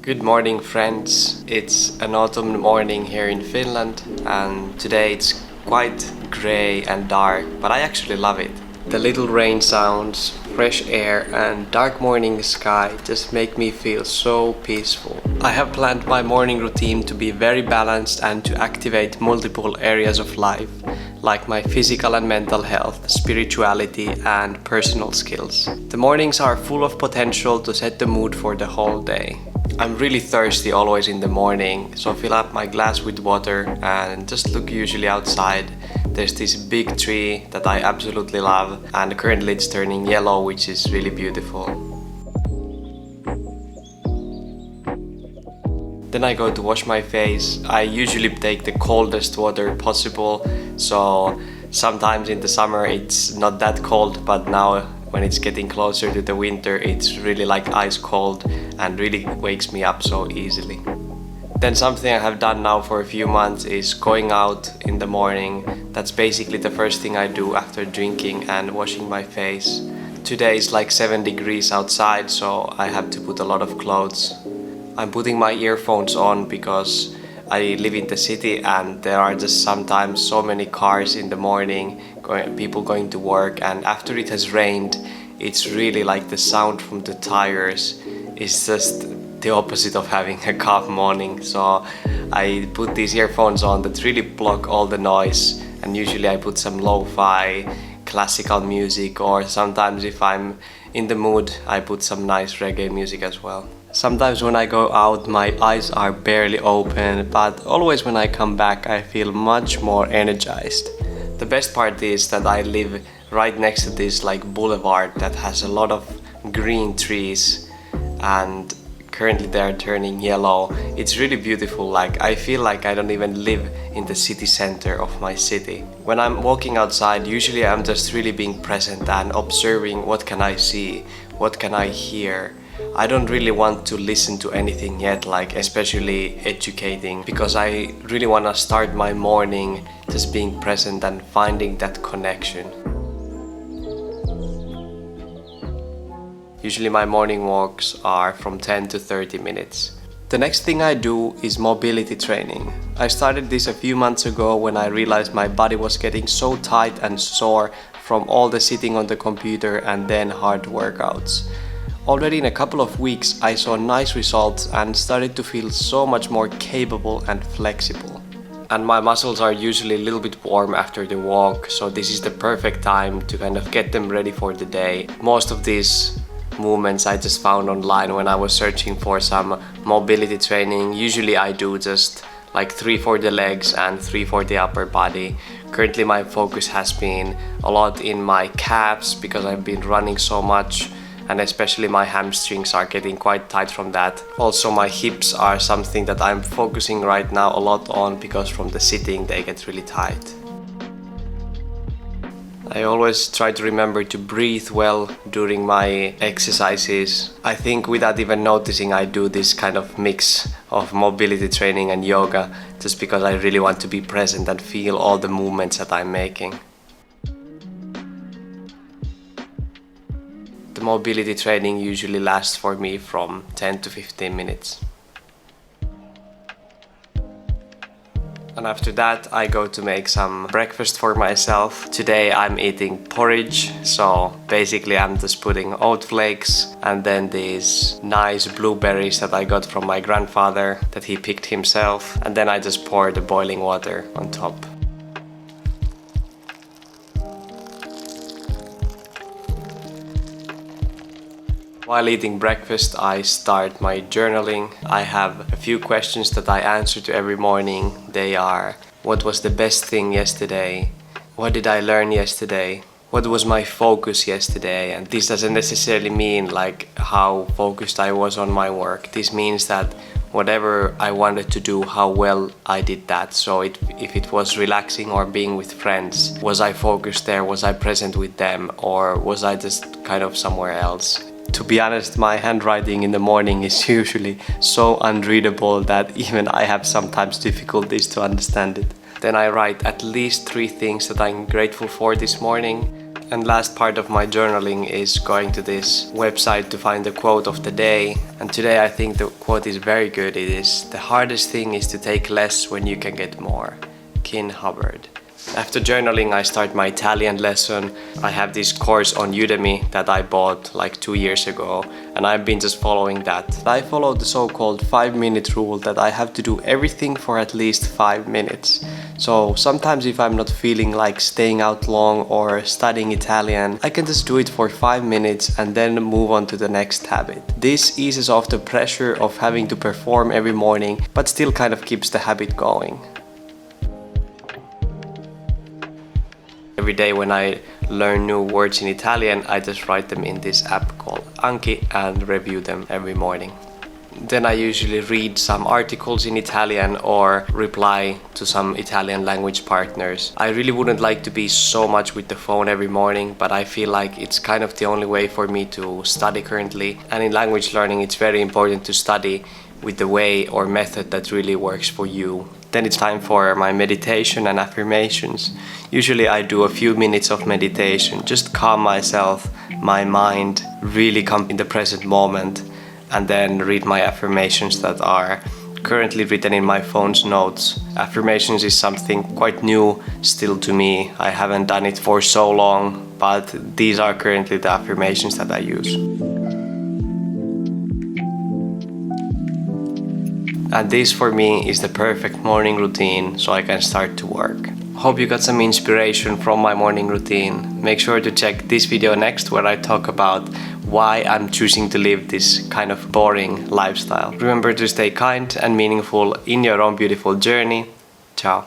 Good morning, friends. It's an autumn morning here in Finland, and today it's quite grey and dark, but I actually love it. The little rain sounds, fresh air, and dark morning sky just make me feel so peaceful. I have planned my morning routine to be very balanced and to activate multiple areas of life, like my physical and mental health, spirituality, and personal skills. The mornings are full of potential to set the mood for the whole day. I'm really thirsty always in the morning, so fill up my glass with water and just look usually outside. There's this big tree that I absolutely love, and currently it's turning yellow, which is really beautiful. Then I go to wash my face. I usually take the coldest water possible, so sometimes in the summer it's not that cold, but now when it's getting closer to the winter, it's really like ice cold and really wakes me up so easily. Then something I have done now for a few months is going out in the morning. That's basically the first thing I do after drinking and washing my face. Today is like 7 degrees outside, so I have to put a lot of clothes. I'm putting my earphones on because I live in the city and there are just sometimes so many cars in the morning, people going to work, and after it has rained, it's really like the sound from the tires is just the opposite of having a calm morning. So I put these earphones on that really block all the noise, and usually I put some lo-fi classical music, or sometimes if I'm in the mood I put some nice reggae music as well. Sometimes when I go out my eyes are barely open, but always when I come back I feel much more energized. The best part is that I live right next to this like boulevard that has a lot of green trees, and currently they are turning yellow. It's really beautiful. Like I feel like I don't even live in the city center of my city. When I'm walking outside, usually I'm just really being present and observing what can I see, what can I hear. I don't really want to listen to anything yet, like especially educating, because I really want to start my morning just being present and finding that connection. Usually my morning walks are from 10 to 30 minutes. The next thing I do is mobility training. I started this a few months ago when I realized my body was getting so tight and sore from all the sitting on the computer and then hard workouts. Already in a couple of weeks I saw nice results and started to feel so much more capable and flexible. And my muscles are usually a little bit warm after the walk, so this is the perfect time to kind of get them ready for the day. Most of these movements I just found online when I was searching for some mobility training. Usually I do just like 3 for the legs and 3 for the upper body. Currently my focus has been a lot in my calves because I've been running so much, and especially my hamstrings are getting quite tight from that. Also my hips are something that I'm focusing right now a lot on because from the sitting they get really tight. I always try to remember to breathe well during my exercises. I think without even noticing I do this kind of mix of mobility training and yoga just because I really want to be present and feel all the movements that I'm making. The mobility training usually lasts for me from 10 to 15 minutes. And after that I go to make some breakfast for myself. Today I'm eating porridge, so basically I'm just putting oat flakes and then these nice blueberries that I got from my grandfather that he picked himself, and then I just pour the boiling water on top. While eating breakfast, I start my journaling. I have a few questions that I answer to every morning. They are: what was the best thing yesterday? What did I learn yesterday? What was my focus yesterday? And this doesn't necessarily mean like how focused I was on my work. This means that whatever I wanted to do, how well I did that. So if it was relaxing or being with friends, was I focused there? Was I present with them? Or was I just kind of somewhere else? To be honest, my handwriting in the morning is usually so unreadable that even I have sometimes difficulties to understand it. Then I write at least 3 things that I'm grateful for this morning. And last part of my journaling is going to this website to find the quote of the day. And today I think the quote is very good. It is, "The hardest thing is to take less when you can get more." Kin Hubbard. After journaling, I start my Italian lesson. I have this course on Udemy that I bought like 2 years ago, and I've been just following that. I follow the so-called 5-minute rule that I have to do everything for at least 5 minutes. So sometimes if I'm not feeling like staying out long or studying Italian, I can just do it for 5 minutes and then move on to the next habit. This eases off the pressure of having to perform every morning, but still kind of keeps the habit going. Every day when I learn new words in Italian, I just write them in this app called Anki and review them every morning. Then I usually read some articles in Italian or reply to some Italian language partners. I really wouldn't like to be so much with the phone every morning, but I feel like it's kind of the only way for me to study currently. And in language learning, it's very important to study with the way or method that really works for you. Then it's time for my meditation and affirmations. Usually I do a few minutes of meditation, just calm myself, my mind, really come in the present moment, and then read my affirmations that are currently written in my phone's notes. Affirmations is something quite new still to me. I haven't done it for so long, but these are currently the affirmations that I use. And this for me is the perfect morning routine so I can start to work. Hope you got some inspiration from my morning routine. Make sure to check this video next where I talk about why I'm choosing to live this kind of boring lifestyle. Remember to stay kind and meaningful in your own beautiful journey. Ciao.